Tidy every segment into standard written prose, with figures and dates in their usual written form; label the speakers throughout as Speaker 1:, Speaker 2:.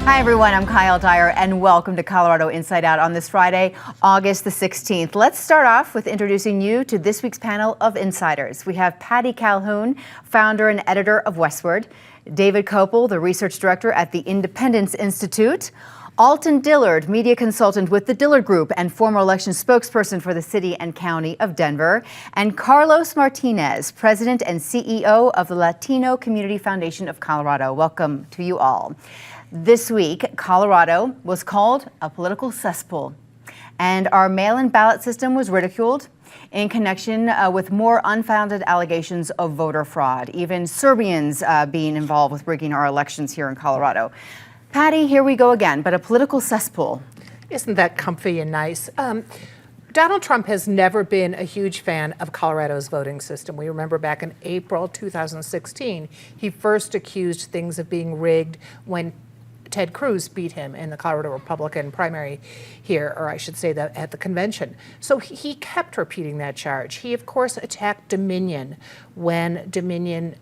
Speaker 1: Hi, everyone. I'm Kyle Dyer, and welcome to Colorado Inside Out on this Friday, August the 16th. Let's start off with introducing you to this week's panel of insiders. We have Patty Calhoun, founder and editor of Westward, David Kopel, the research director at the Independence Institute, Alton Dillard, media consultant with the Dillard Group and former election spokesperson for the city and county of Denver, and Carlos Martinez, president and CEO of the Latino Community Foundation of Colorado. Welcome to you all. This week, Colorado was called a political cesspool, and our mail-in ballot system was ridiculed in connection with more unfounded allegations of voter fraud, even Serbians being involved with rigging our elections here in Colorado. Patty, here we go again, but a political cesspool.
Speaker 2: Isn't that comfy and nice? Donald Trump has never been a huge fan of Colorado's voting system. We remember back in April 2016, he first accused things of being rigged when Ted Cruz beat him in the Colorado Republican primary here, or I should say that at the convention. So he kept repeating that charge. He, of course, attacked Dominion when Dominion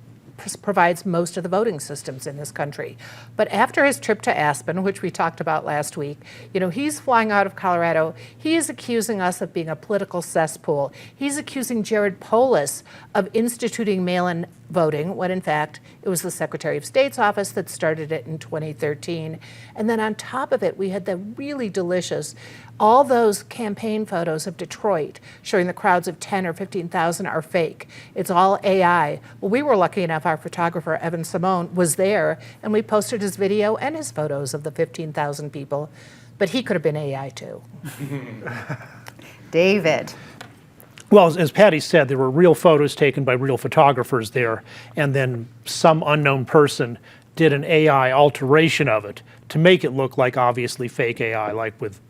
Speaker 2: provides most of the voting systems in this country. But after his trip to Aspen, which we talked about last week, he's flying out of Colorado. He is accusing us of being a political cesspool. He's accusing Jared Polis of instituting mail-in voting, when in fact it was the Secretary of State's office that started it in 2013. And then on top of it, we had the really delicious, all those campaign photos of Detroit showing the crowds of 10 or 15,000 are fake. It's all AI. Well, we were lucky enough, our photographer, Evan Simone, was there, and we posted his video and his photos of the 15,000 people, but he could have been AI too.
Speaker 1: David.
Speaker 3: Well, as Patty said, there were real photos taken by real photographers there, and then some unknown person did an AI alteration of it to make it look like obviously fake AI, like with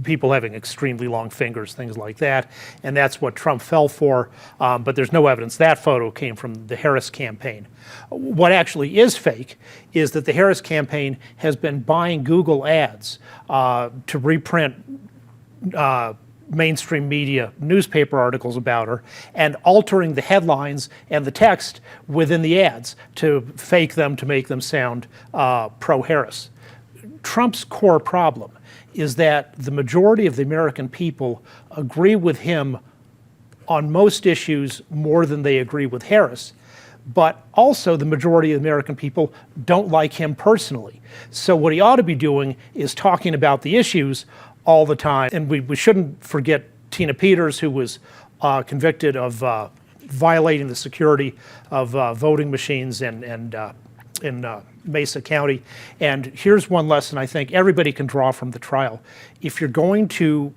Speaker 3: people having extremely long fingers, things like that, and that's what Trump fell for, but there's no evidence that photo came from the Harris campaign. What actually is fake is that the Harris campaign has been buying Google ads to reprint mainstream media newspaper articles about her and altering the headlines and the text within the ads to fake them to make them sound pro-Harris. Trump's core problem is that the majority of the American people agree with him on most issues more than they agree with Harris, but also the majority of the American people don't like him personally. So what he ought to be doing is talking about the issues all the time. And we shouldn't forget Tina Peters, who was convicted of violating the security of voting machines in Mesa County. And here's one lesson I think everybody can draw from the trial. If you're going to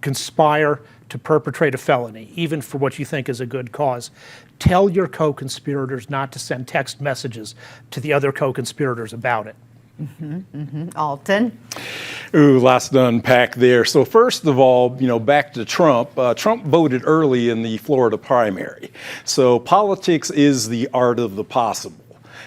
Speaker 3: conspire to perpetrate a felony, even for what you think is a good cause, tell your co-conspirators not to send text messages to the other co-conspirators about it.
Speaker 1: Alton?
Speaker 4: Ooh, lots to unpack there. So first of all, back to Trump. Trump voted early in the Florida primary. So politics is the art of the possible.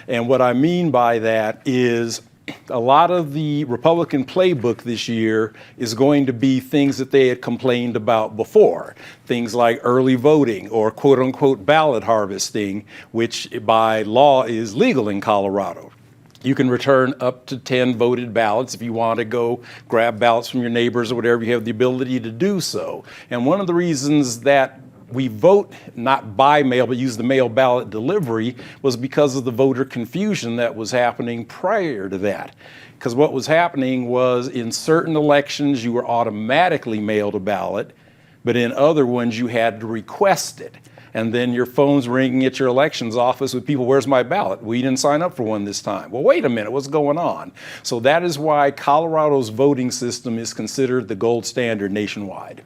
Speaker 4: And what I mean by that is a lot of the Republican playbook this year is going to be things that they had complained about before. Things like early voting or quote unquote ballot harvesting, which by law is legal in Colorado. You can return up to 10 voted ballots if you want to go grab ballots from your neighbors or whatever. You have the ability to do so. And one of the reasons that we vote not by mail but use the mail ballot delivery was because of the voter confusion that was happening prior to that. Because what was happening was in certain elections you were automatically mailed a ballot, but in other ones you had to request it. And then your phone's ringing at your elections office with people, where's my ballot? Well, you didn't sign up for one this time. Well, wait a minute, what's going on? So that is why Colorado's voting system is considered the gold standard nationwide.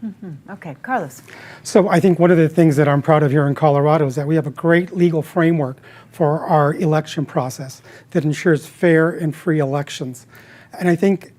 Speaker 1: Okay, Carlos.
Speaker 5: So I think one of the things that I'm proud of here in Colorado is that we have a great legal framework for our election process that ensures fair and free elections. And I think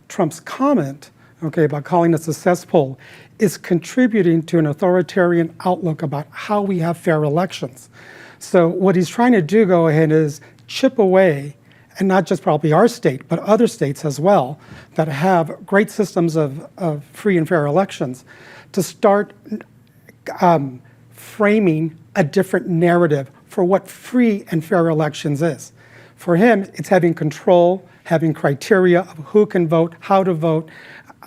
Speaker 5: Trump's comment, about calling us a cesspool is contributing to an authoritarian outlook about how we have fair elections. So what he's trying to do, go ahead, is chip away, and not just probably our state, but other states as well, that have great systems of free and fair elections, to start framing a different narrative for what free and fair elections is. For him, it's having control, having criteria of who can vote, how to vote,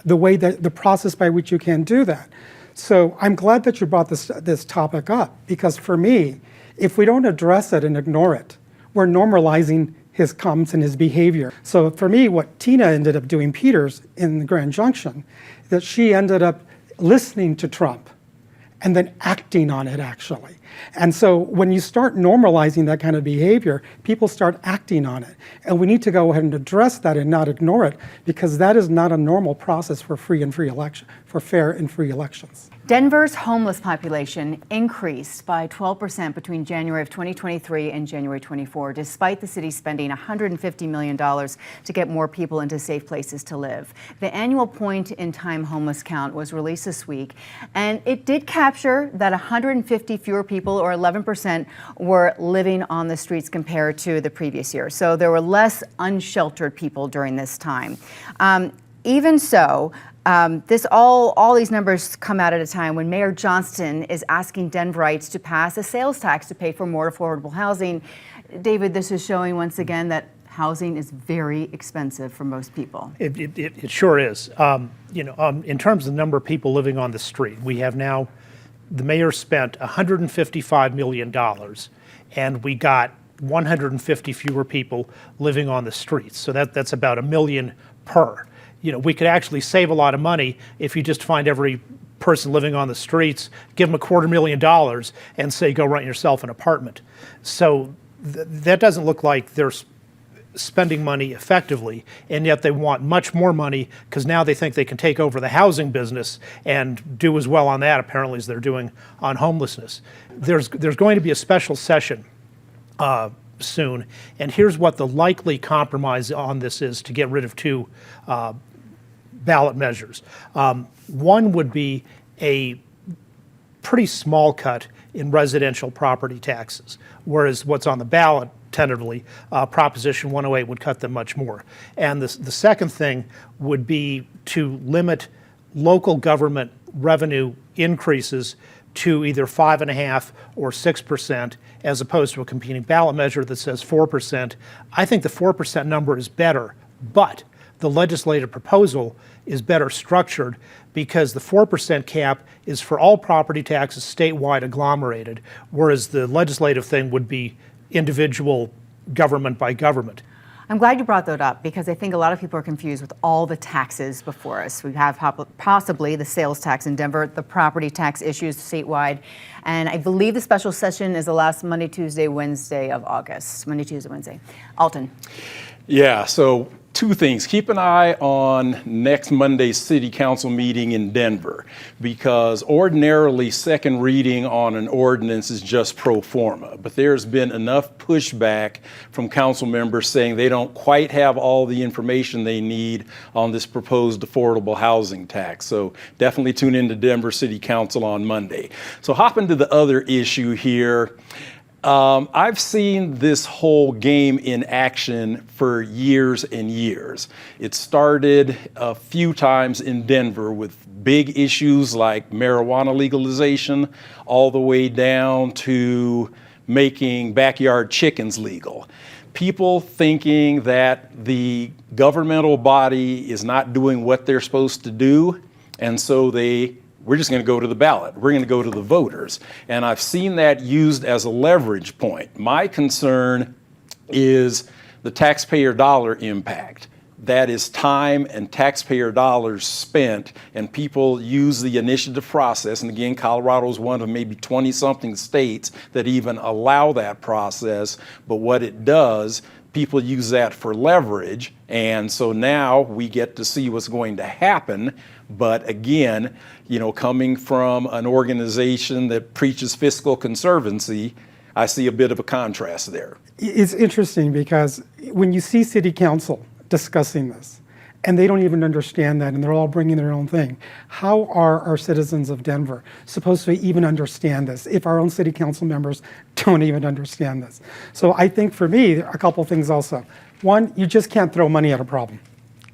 Speaker 5: the process by which you can do that. So I'm glad that you brought this topic up, because for me, if we don't address it and ignore it, we're normalizing his comments and his behavior. So for me, what Tina ended up doing, Peters, in the Grand Junction, that she ended up listening to Trump and then acting on it, actually. And so when you start normalizing that kind of behavior, people start acting on it. And we need to go ahead and address that and not ignore it, because that is not a normal process for fair and free elections.
Speaker 1: Denver's homeless population increased by 12% between January of 2023 and January 24, despite the city spending $150 million to get more people into safe places to live. The annual point-in-time homeless count was released this week, and it did capture that 150 fewer people, or 11%, were living on the streets compared to the previous year. So there were less unsheltered people during this time. Even so, all these numbers come out at a time when Mayor Johnston is asking Denverites to pass a sales tax to pay for more affordable housing. David, this is showing once again that housing is very expensive for most people.
Speaker 3: It sure is. In terms of the number of people living on the street, we have now, the mayor spent $155 million, and we got 150 fewer people living on the streets. So that's about $1 million per. We could actually save a lot of money if you just find every person living on the streets, give them $250,000 and say, go rent yourself an apartment. So that doesn't look like they're spending money effectively, and yet they want much more money because now they think they can take over the housing business and do as well on that, apparently, as they're doing on homelessness. There's going to be a special session soon, and here's what the likely compromise on this is to get rid of two ballot measures. One would be a pretty small cut in residential property taxes, whereas what's on the ballot tentatively, Proposition 108 would cut them much more. And the second thing would be to limit local government revenue increases to either 5.5% or 6%, as opposed to a competing ballot measure that says 4%. I think the 4% number is better, but the legislative proposal is better structured because the 4% cap is for all property taxes statewide agglomerated, whereas the legislative thing would be individual government by government.
Speaker 1: I'm glad you brought that up, because I think a lot of people are confused with all the taxes before us. We have possibly the sales tax in Denver, the property tax issues statewide, and I believe the special session is the last Monday, Tuesday, Wednesday of August. Monday, Tuesday, Wednesday. Alton.
Speaker 4: Yeah, so two things. Keep an eye on next Monday's city council meeting in Denver, because ordinarily second reading on an ordinance is just pro forma, but there's been enough pushback from council members saying they don't quite have all the information they need on this proposed affordable housing tax. So definitely tune into Denver City Council on Monday. So hop into the other issue here. I've seen this whole game in action for years and years. It started a few times in Denver with big issues like marijuana legalization, all the way down to making backyard chickens legal. People thinking that the governmental body is not doing what they're supposed to do, and so we're just going to go to the ballot. We're going to go to the voters. And I've seen that used as a leverage point. My concern is the taxpayer dollar impact. That is time and taxpayer dollars spent, and people use the initiative process. And again, Colorado is one of maybe 20-something states that even allow that process. But what it does, people use that for leverage. And so now we get to see what's going to happen. But again, coming from an organization that preaches fiscal conservancy, I see a bit of a contrast there.
Speaker 5: It's interesting because when you see city council discussing this, and they don't even understand that, and they're all bringing their own thing, how are our citizens of Denver supposed to even understand this if our own city council members don't even understand this? So I think for me, a couple things also. One, you just can't throw money at a problem.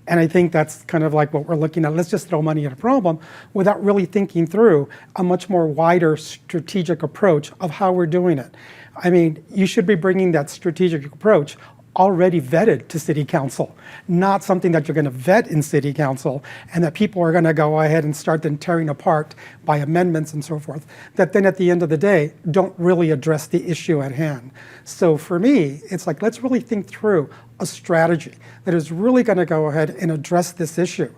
Speaker 5: And I think that's kind of like what we're looking at. Let's just throw money at a problem without really thinking through a much more wider strategic approach of how we're doing it. I mean, you should be bringing that strategic approach already vetted to city council, not something that you're going to vet in city council and that people are going to go ahead and start then tearing apart by amendments and so forth, that then at the end of the day don't really address the issue at hand. So for me, it's like, let's really think through a strategy that is really going to go ahead and address this issue.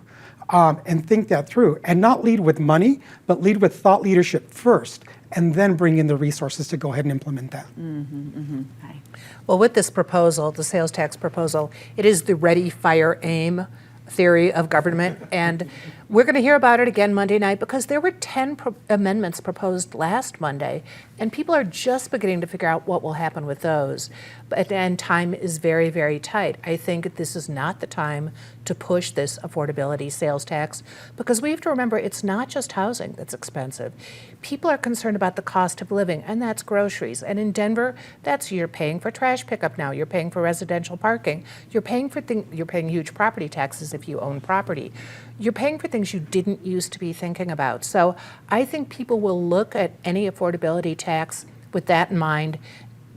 Speaker 5: And think that through, and not lead with money, but lead with thought leadership first, and then bring in the resources to go ahead and implement that.
Speaker 1: Patty.
Speaker 2: Well, with this proposal, the sales tax proposal, it is the ready, fire, aim theory of government. And we're going to hear about it again Monday night because there were 10 amendments proposed last Monday, and people are just beginning to figure out what will happen with those. And time is very, very tight. I think this is not the time to push this affordability sales tax because we have to remember it's not just housing that's expensive. People are concerned about the cost of living, and that's groceries. And in Denver, that's you're paying for trash pickup now. You're paying for residential parking. You're paying for you're paying huge property taxes if you own property. You're paying for things you didn't used to be thinking about. So I think people will look at any affordability tax with that in mind,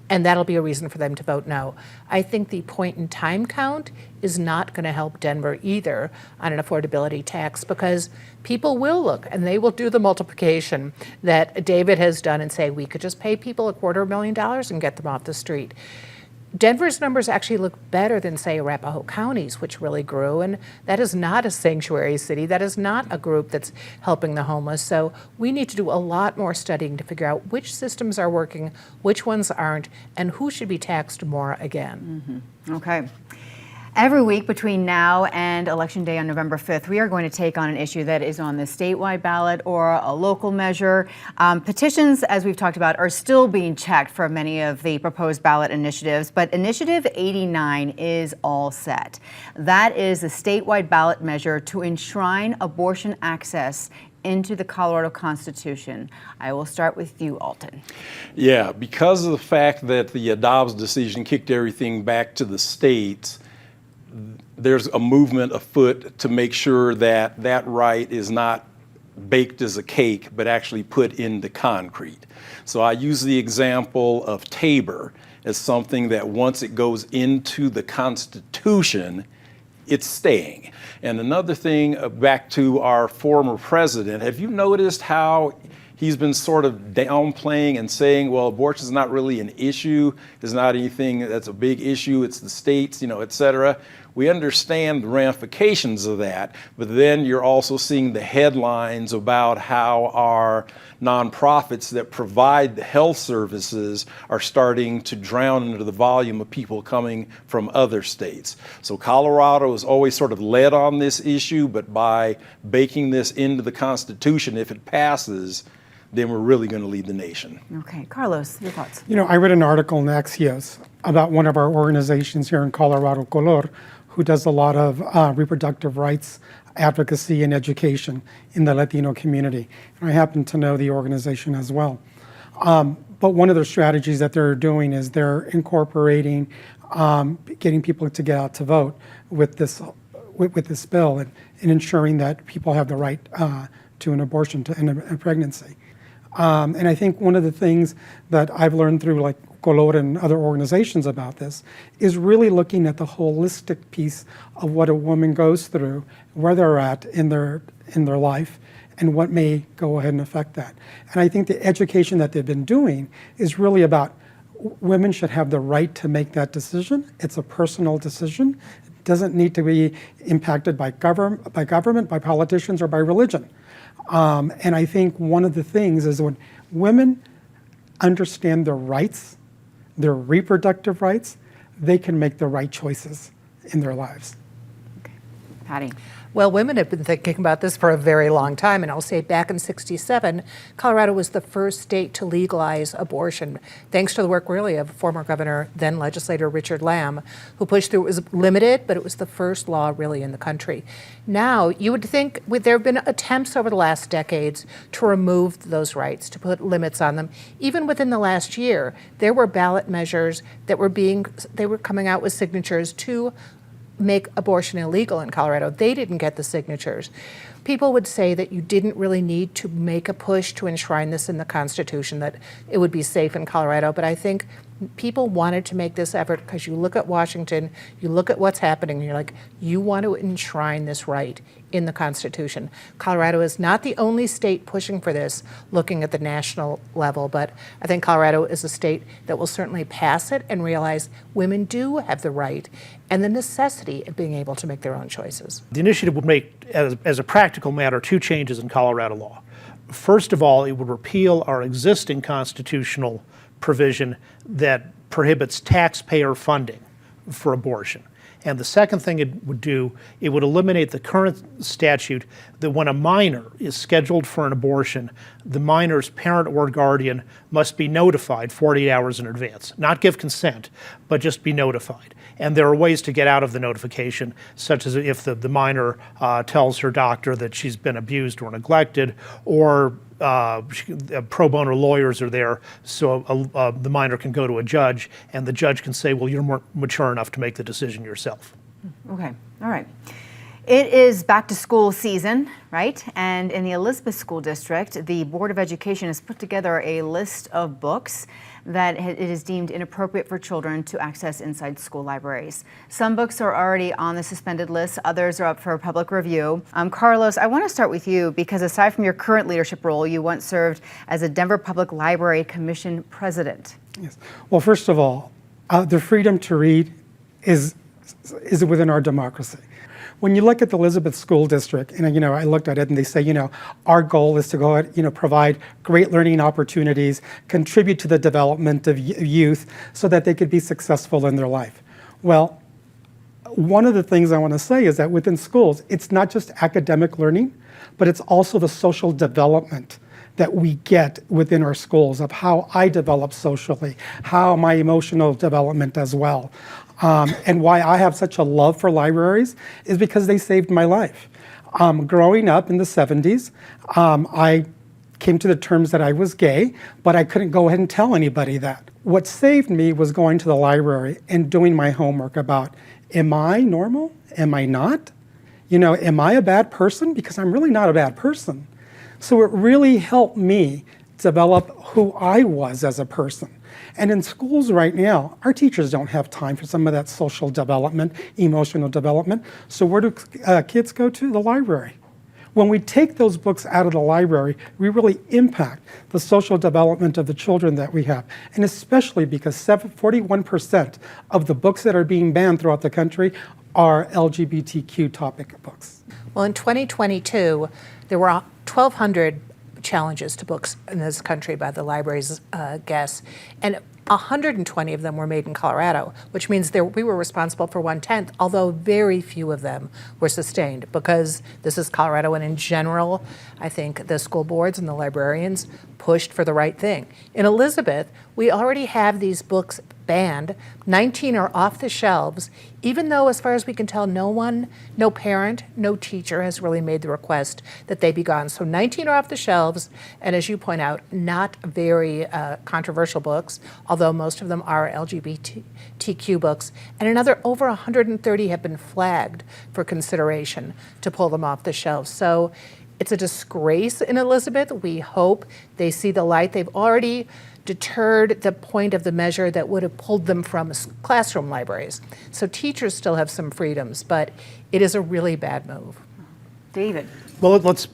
Speaker 2: and that'll be a reason for them to vote no. I think the point in time count is not going to help Denver either on an affordability tax because people will look and they will do the multiplication that David has done and say we could just pay people $250,000 and get them off the street. Denver's numbers actually look better than, say, Arapahoe County's, which really grew, and that is not a sanctuary city. That is not a group that's helping the homeless. So we need to do a lot more studying to figure out which systems are working, which ones aren't, and who should be taxed more again.
Speaker 1: Okay. Every week between now and Election Day on November 5th, we are going to take on an issue that is on the statewide ballot or a local measure. Petitions, as we've talked about, are still being checked for many of the proposed ballot initiatives, but Initiative 89 is all set. That is a statewide ballot measure to enshrine abortion access into the Colorado Constitution. I will start with you, Alton.
Speaker 4: Yeah, because of the fact that the Dobbs decision kicked everything back to the states, there's a movement afoot to make sure that that right is not baked as a cake, but actually put into concrete. So I use the example of Tabor as something that once it goes into the Constitution, it's staying. And another thing, back to our former president, have you noticed how he's been sort of downplaying and saying, well, abortion is not really an issue. It's not anything that's a big issue. It's the states, et cetera. We understand the ramifications of that, but then you're also seeing the headlines about how our nonprofits that provide the health services are starting to drown into the volume of people coming from other states. So Colorado has always sort of led on this issue, but by baking this into the Constitution, if it passes, then we're really going to lead the nation.
Speaker 1: Okay, Carlos, your thoughts?
Speaker 5: I read an article in Axios about one of our organizations here in Colorado, Color, who does a lot of reproductive rights advocacy and education in the Latino community. And I happen to know the organization as well. But one of the strategies that they're doing is they're incorporating getting people to get out to vote with this bill and ensuring that people have the right to an abortion and a pregnancy. And I think one of the things that I've learned through like Color and other organizations about this is really looking at the holistic piece of what a woman goes through, where they're at in their life, and what may go ahead and affect that. And I think the education that they've been doing is really about women should have the right to make that decision. It's a personal decision. It doesn't need to be impacted by government, by politicians, or by religion. And I think one of the things is when women understand their rights, their reproductive rights, they can make the right choices in their lives.
Speaker 1: Okay. Patty.
Speaker 2: Well, women have been thinking about this for a very long time, and I'll say back in '67, Colorado was the first state to legalize abortion, thanks to the work really of former governor, then legislator Richard Lamb, who pushed through. It was limited, but it was the first law really in the country. Now, you would think there have been attempts over the last decades to remove those rights, to put limits on them. Even within the last year, there were ballot measures that they were coming out with signatures to make abortion illegal in Colorado. They didn't get the signatures. people would say that you didn't really need to make a push to enshrine this in the Constitution, that it would be safe in Colorado. But I think people wanted to make this effort because you look at Washington, you look at what's happening, and you're like, you want to enshrine this right in the Constitution. Colorado is not the only state pushing for this, looking at the national level, but I think Colorado is a state that will certainly pass it and realize women do have the right and the necessity of being able to make their own choices.
Speaker 3: The initiative would make, as a practical matter, 2 changes in Colorado law. First of all, it would repeal our existing constitutional provision that prohibits taxpayer funding for abortion. And the second thing it would do, it would eliminate the current statute that when a minor is scheduled for an abortion, the minor's parent or guardian must be notified 48 hours in advance. Not give consent, but just be notified. And there are ways to get out of the notification, such as if the minor tells her doctor that she's been abused or neglected, or pro bono lawyers are there, so the minor can go to a judge, and the judge can say, well, you're more mature enough to make the decision yourself.
Speaker 1: Okay, all right. It is back to school season, right? And in the Elizabeth School District, the Board of Education has put together a list of books that it is deemed inappropriate for children to access inside school libraries. Some books are already on the suspended list, others are up for public review. Carlos, I want to start with you because aside from your current leadership role, you once served as a Denver Public Library Commission president.
Speaker 5: Yes. Well, first of all, the freedom to read is within our democracy. When you look at the Elizabeth School District, and I looked at it and they say, our goal is to go ahead, provide great learning opportunities, contribute to the development of youth so that they could be successful in their life. Well, one of the things I want to say is that within schools, it's not just academic learning, but it's also the social development that we get within our schools of how I develop socially, how my emotional development as well. And why I have such a love for libraries is because they saved my life. Growing up in the 70s, I came to the terms that I was gay, but I couldn't go ahead and tell anybody that. What saved me was going to the library and doing my homework about, am I normal? Am I not? Am I a bad person? Because I'm really not a bad person. So it really helped me develop who I was as a person. And in schools right now, our teachers don't have time for some of that social development, emotional development. So where do kids go to? The library. When we take those books out of the library, we really impact the social development of the children that we have. And especially because 41% of the books that are being banned throughout the country are LGBTQ topic books.
Speaker 2: Well, in 2022, there were 1,200 challenges to books in this country by the library's guests, and 120 of them were made in Colorado, which means we were responsible for 1/10, although very few of them were sustained because this is Colorado, and in general, I think the school boards and the librarians pushed for the right thing. In Elizabeth, we already have these books banned. 19 are off the shelves, even though, as far as we can tell, no parent, no teacher has really made the request that they be gone. So 19 are off the shelves, and as you point out, not very controversial books, although most of them are LGBTQ books, and another over 130 have been flagged for consideration to pull them off the shelves. So it's a disgrace in Elizabeth. We hope they see the light. They've already deterred the point of the measure that would have pulled them from classroom libraries. So teachers still have some freedoms, but it is a really bad move.
Speaker 1: David.
Speaker 3: Well, let's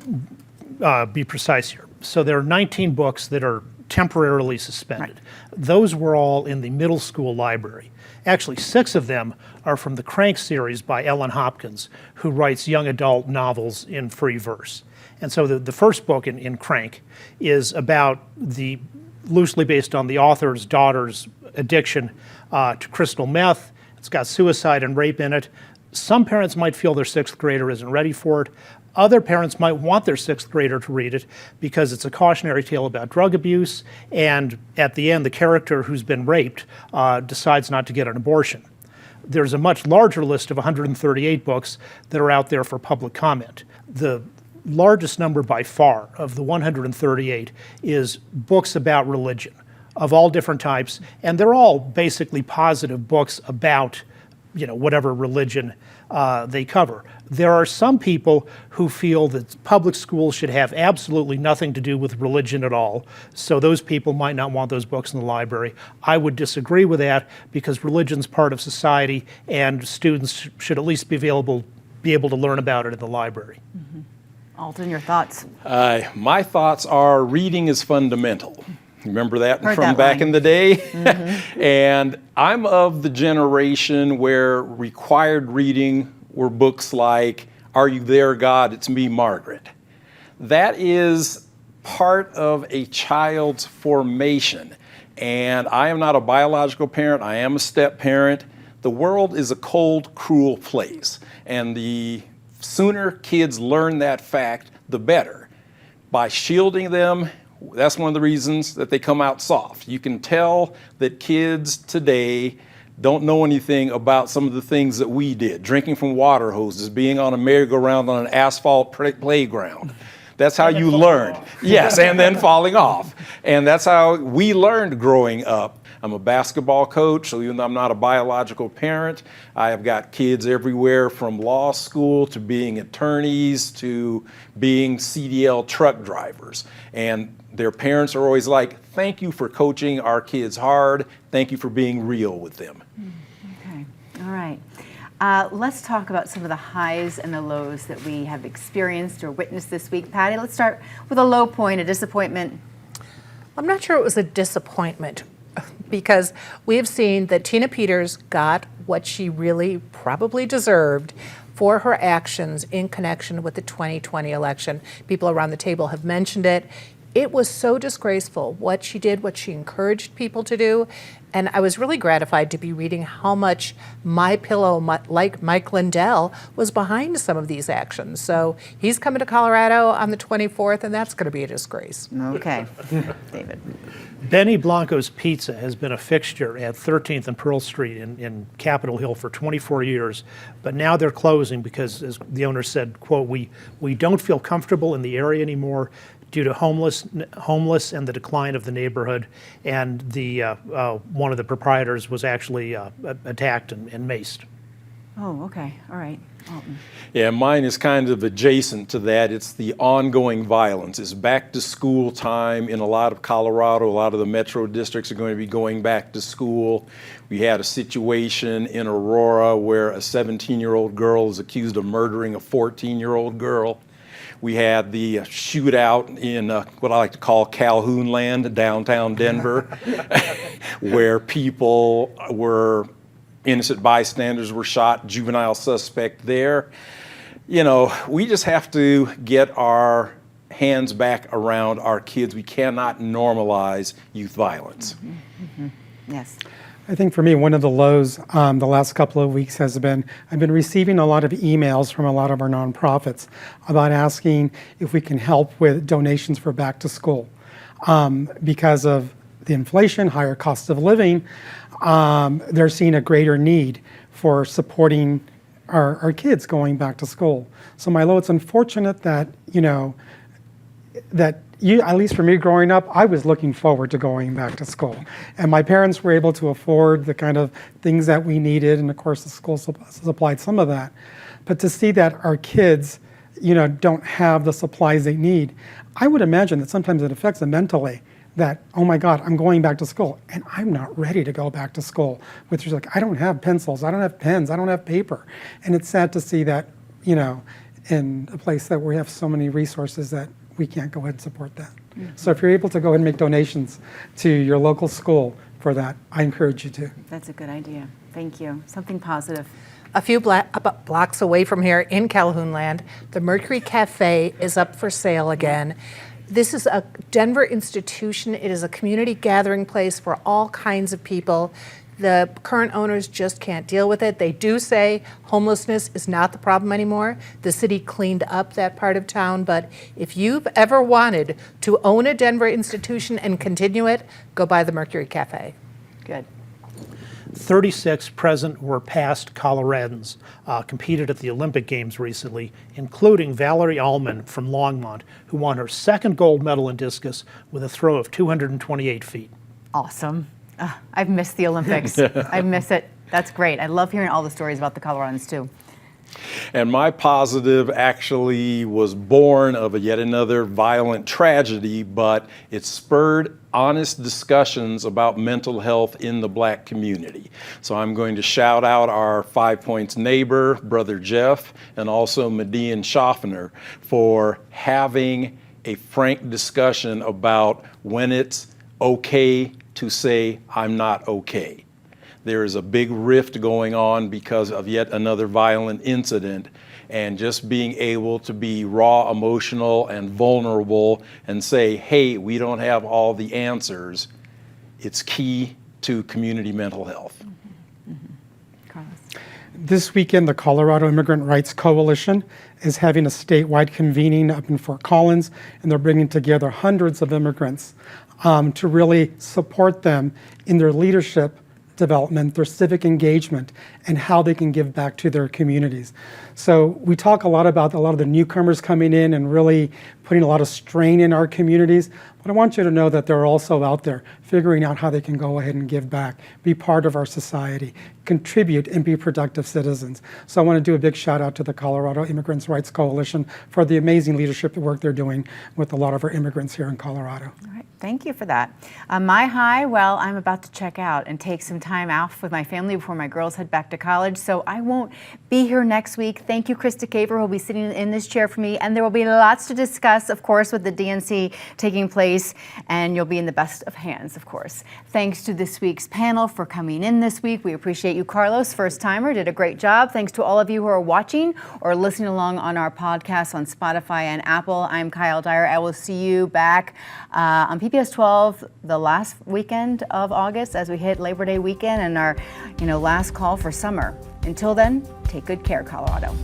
Speaker 3: be precise here. So there are 19 books that are temporarily suspended. Right. Those were all in the middle school library. Actually, 6 of them are from the Crank series by Ellen Hopkins, who writes young adult novels in free verse. And so the first book in Crank is about loosely based on the author's daughter's addiction to crystal meth. It's got suicide and rape in it. Some parents might feel their 6th grader isn't ready for it. Other parents might want their 6th grader to read it because it's a cautionary tale about drug abuse, and at the end, the character who's been raped decides not to get an abortion. There's a much larger list of 138 books that are out there for public comment. The largest number by far of the 138 is books about religion of all different types, and they're all basically positive books about whatever religion they cover. There are some people who feel that public schools should have absolutely nothing to do with religion at all, so those people might not want those books in the library. I would disagree with that because religion's part of society and students should at least be able to learn about it in the library.
Speaker 1: Mm-hmm. Alton, your thoughts?
Speaker 4: My thoughts are reading is fundamental. Remember that
Speaker 1: Heard
Speaker 4: from
Speaker 1: that
Speaker 4: back
Speaker 1: line.
Speaker 4: in the day?
Speaker 1: Mm-hmm.
Speaker 4: And I'm of the generation where required reading were books like Are You There, God? It's Me, Margaret. That is part of a child's formation. And I am not a biological parent, I am a step parent. The world is a cold, cruel place. And the sooner kids learn that fact, the better. By shielding them, that's one of the reasons that they come out soft. You can tell that kids today don't know anything about some of the things that we did. Drinking from water hoses, being on a merry-go-round on an asphalt playground. That's how you learned. Yes, and then falling off. And that's how we learned growing up. I'm a basketball coach, so even though I'm not a biological parent, I have got kids everywhere from law school to being attorneys to being CDL truck drivers. And their parents are always like, thank you for coaching our kids hard. Thank you for being real with them.
Speaker 1: Okay, all right. Let's talk about some of the highs and the lows that we have experienced or witnessed this week. Patty, let's start with a low point, a disappointment.
Speaker 2: I'm not sure it was a disappointment because we have seen that Tina Peters got what she really probably deserved for her actions in connection with the 2020 election. People around the table have mentioned it. It was so disgraceful what she did, what she encouraged people to do. And I was really gratified to be reading how much MyPillow, like Mike Lindell, was behind some of these actions. So he's coming to Colorado on the 24th, and that's going to be a disgrace.
Speaker 1: Okay, David.
Speaker 3: Benny Blanco's Pizza has been a fixture at 13th and Pearl Street in Capitol Hill for 24 years, but now they're closing because, as the owner said, quote, we don't feel comfortable in the area anymore due to homeless and the decline of the neighborhood, and the one of the proprietors was actually attacked and maced.
Speaker 1: Oh, okay, all right. Alton.
Speaker 4: Yeah, mine is kind of adjacent to that. It's the ongoing violence. It's back to school time in a lot of Colorado. A lot of the metro districts are going to be going back to school. We had a situation in Aurora where a 17-year-old girl is accused of murdering a 14-year-old girl. We had the shootout in what I like to call Calhoun land, downtown Denver, where people were, innocent bystanders were shot, juvenile suspect there. You know, we just have to get our hands back around our kids. We cannot normalize youth violence.
Speaker 1: Mm-hmm. Yes.
Speaker 5: I think for me, one of the lows the last couple of weeks has been, I've been receiving a lot of emails from a lot of our nonprofits about asking if we can help with donations for back to school. Because of the inflation, higher cost of living, they're seeing a greater need for supporting our kids going back to school. So my low, it's unfortunate that, at least for me growing up, I was looking forward to going back to school. And my parents were able to afford the kind of things that we needed, and of course the school supplied some of that. But to see that our kids, don't have the supplies they need, I would imagine that sometimes it affects them mentally, that, oh my God, I'm going back to school, and I'm not ready to go back to school. Which is like, I don't have pencils, I don't have pens, I don't have paper. And it's sad to see that, in a place that we have so many resources that we can't go ahead and support that. Mm-hmm. So if you're able to go ahead and make donations to your local school for that, I encourage you to.
Speaker 1: That's a good idea. Thank you. Something positive.
Speaker 2: A few blocks away from here in Calhoun land, the Mercury Cafe is up for sale again. This is a Denver institution. It is a community gathering place for all kinds of people. The current owners just can't deal with it. They do say homelessness is not the problem anymore. The city cleaned up that part of town, but if you've ever wanted to own a Denver institution and continue it, go by the Mercury Cafe.
Speaker 1: Good.
Speaker 3: 36 present or past Coloradans competed at the Olympic Games recently, including Valerie Allman from Longmont, who won her second gold medal in discus with a throw of 228 feet.
Speaker 1: Awesome. I've missed the Olympics. I miss it. That's great. I love hearing all the stories about the Coloradans too.
Speaker 4: And my positive actually was born of yet another violent tragedy, but it spurred honest discussions about mental health in the Black community. So I'm going to shout out our 5 Points neighbor, Brother Jeff, and also Median Schaffner for having a frank discussion about when it's okay to say, I'm not okay. There is a big rift going on because of yet another violent incident, and just being able to be raw, emotional, and vulnerable and say, hey, we don't have all the answers, it's key to community mental health.
Speaker 1: Carlos.
Speaker 5: This weekend, the Colorado Immigrant Rights Coalition is having a statewide convening up in Fort Collins, and they're bringing together hundreds of immigrants to really support them in their leadership development, their civic engagement, and how they can give back to their communities. So we talk a lot about a lot of the newcomers coming in and really putting a lot of strain in our communities, but I want you to know that they're also out there figuring out how they can go ahead and give back, be part of our society, contribute, and be productive citizens. So I want to do a big shout out to the Colorado Immigrants Rights Coalition for the amazing leadership work they're doing with a lot of our immigrants here in Colorado.
Speaker 1: All right, thank you for that. My high, well, I'm about to check out and take some time off with my family before my girls head back to college, so I won't be here next week. Thank you, Krista Caver, who will be sitting in this chair for me, and there will be lots to discuss, of course, with the DNC taking place, and you'll be in the best of hands, of course. Thanks to this week's panel for coming in this week. We appreciate you, Carlos, first timer, did a great job. Thanks to all of you who are watching or listening along on our podcast on Spotify and Apple. I'm Kyle Dyer. I will see you back on PBS 12 the last weekend of August as we hit Labor Day weekend and our last call for summer. Until then, take good care, Colorado.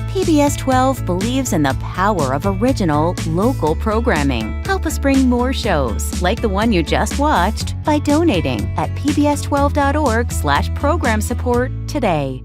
Speaker 6: PBS 12 believes in the power of original, local programming. Help us bring more shows, like the one you just watched, by donating at pbs12.org/program support today.